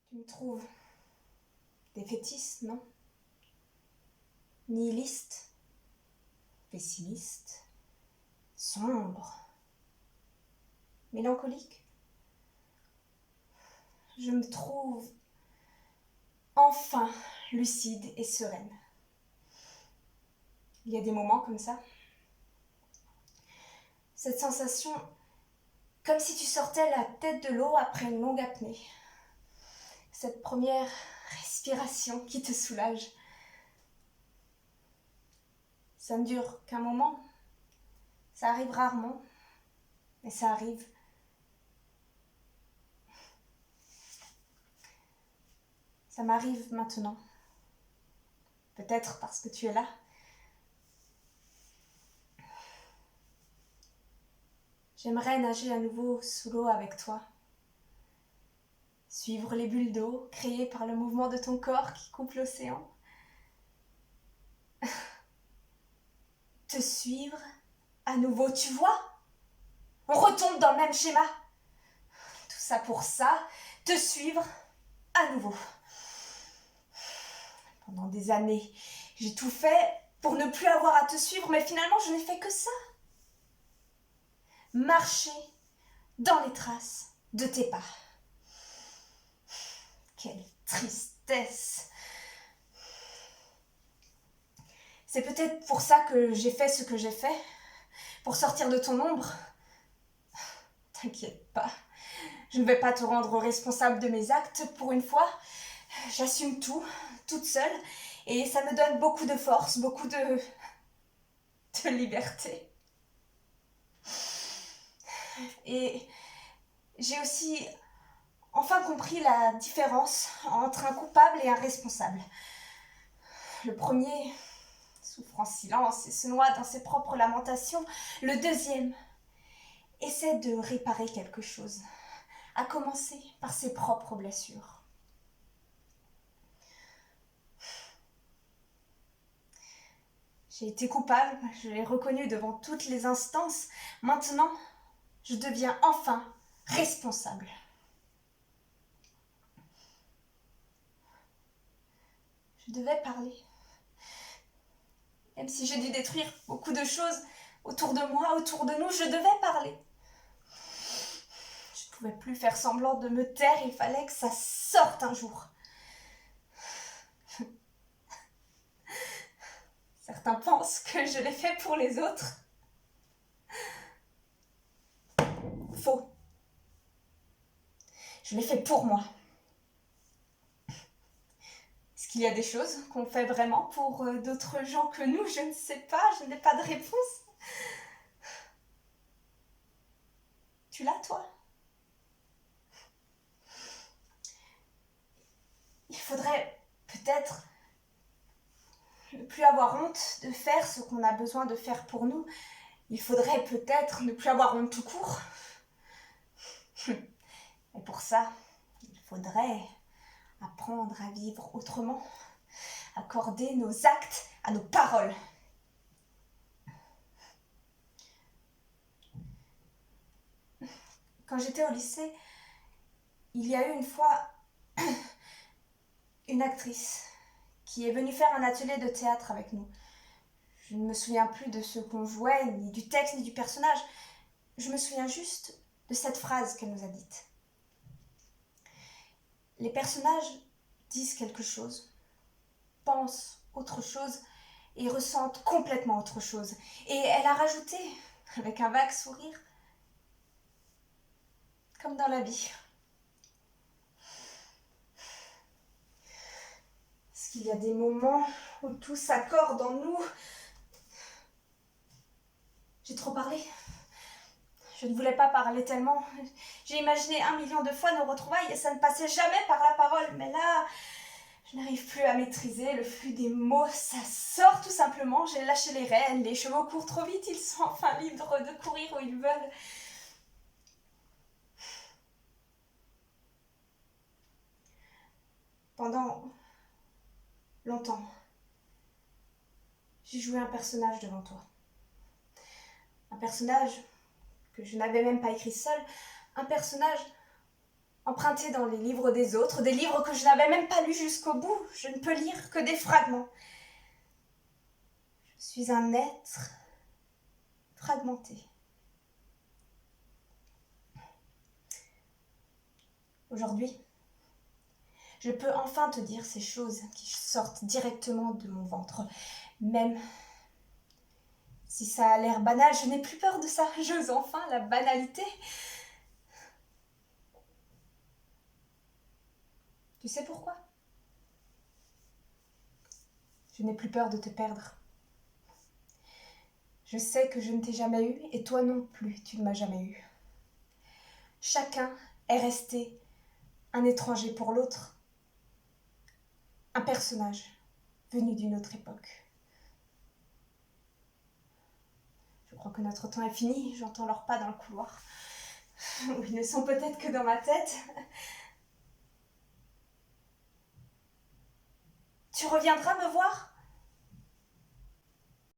Tu me trouves défaitiste, non? Nihiliste, pessimiste, sombre, mélancolique. Je me trouve enfin lucide et sereine. Il y a des moments comme ça. Cette sensation, comme si tu sortais la tête de l'eau après une longue apnée. Cette première respiration qui te soulage. Ça ne dure qu'un moment. Ça arrive rarement, mais ça arrive. Ça m'arrive maintenant. Peut-être parce que tu es là. J'aimerais nager à nouveau sous l'eau avec toi. Suivre les bulles d'eau créées par le mouvement de ton corps qui coupe l'océan. Te suivre à nouveau, tu vois? On retombe dans le même schéma. Tout ça pour ça, te suivre à nouveau. Pendant des années, j'ai tout fait pour ne plus avoir à te suivre, mais finalement, je n'ai fait que ça. Marcher dans les traces de tes pas. Quelle tristesse! C'est peut-être pour ça que j'ai fait ce que j'ai fait, pour sortir de ton ombre. T'inquiète pas, je ne vais pas te rendre responsable de mes actes pour une fois. J'assume tout, toute seule, et ça me donne beaucoup de force, beaucoup de liberté. Et j'ai aussi enfin compris la différence entre un coupable et un responsable. Le premier souffre en silence et se noie dans ses propres lamentations. Le deuxième essaie de réparer quelque chose, à commencer par ses propres blessures. J'ai été coupable, je l'ai reconnu devant toutes les instances. Maintenant, je deviens enfin responsable. Je devais parler. Même si j'ai dû détruire beaucoup de choses autour de moi, autour de nous, je devais parler. Je ne pouvais plus faire semblant de me taire, il fallait que ça sorte un jour. Certains pensent que je l'ai fait pour les autres. Faux. Je l'ai fait pour moi. Est-ce qu'il y a des choses qu'on fait vraiment pour d'autres gens que nous? Je ne sais pas, je n'ai pas de réponse. Tu l'as, toi? Il faudrait peut-être ne plus avoir honte de faire ce qu'on a besoin de faire pour nous. Il faudrait peut-être ne plus avoir honte tout court. Et pour ça, il faudrait apprendre à vivre autrement, accorder nos actes à nos paroles. Quand j'étais au lycée, il y a eu une fois une actrice qui est venue faire un atelier de théâtre avec nous. Je ne me souviens plus de ce qu'on jouait, ni du texte, ni du personnage. Je me souviens juste de cette phrase qu'elle nous a dite. Les personnages disent quelque chose, pensent autre chose et ressentent complètement autre chose. Et elle a rajouté, avec un vague sourire, comme dans la vie. Parce qu'il y a des moments où tout s'accorde en nous. J'ai trop parlé. Je ne voulais pas parler tellement. J'ai imaginé 1 million de fois nos retrouvailles et ça ne passait jamais par la parole. Mais là, je n'arrive plus à maîtriser le flux des mots. Ça sort tout simplement. J'ai lâché les rênes. Les chevaux courent trop vite. Ils sont enfin libres de courir où ils veulent. Pendant longtemps, j'ai joué un personnage devant toi. Un personnage que je n'avais même pas écrit seul. Un personnage empruntés dans les livres des autres, des livres que je n'avais même pas lus jusqu'au bout. Je ne peux lire que des fragments. Je suis un être fragmenté. Aujourd'hui, je peux enfin te dire ces choses qui sortent directement de mon ventre. Même si ça a l'air banal, je n'ai plus peur de ça. J'ose enfin la banalité. Tu sais pourquoi? Je n'ai plus peur de te perdre. Je sais que je ne t'ai jamais eu et toi non plus, tu ne m'as jamais eu. Chacun est resté un étranger pour l'autre, un personnage venu d'une autre époque. Je crois que notre temps est fini, j'entends leurs pas dans le couloir. Ou ils ne sont peut-être que dans ma tête. Tu reviendras me voir ?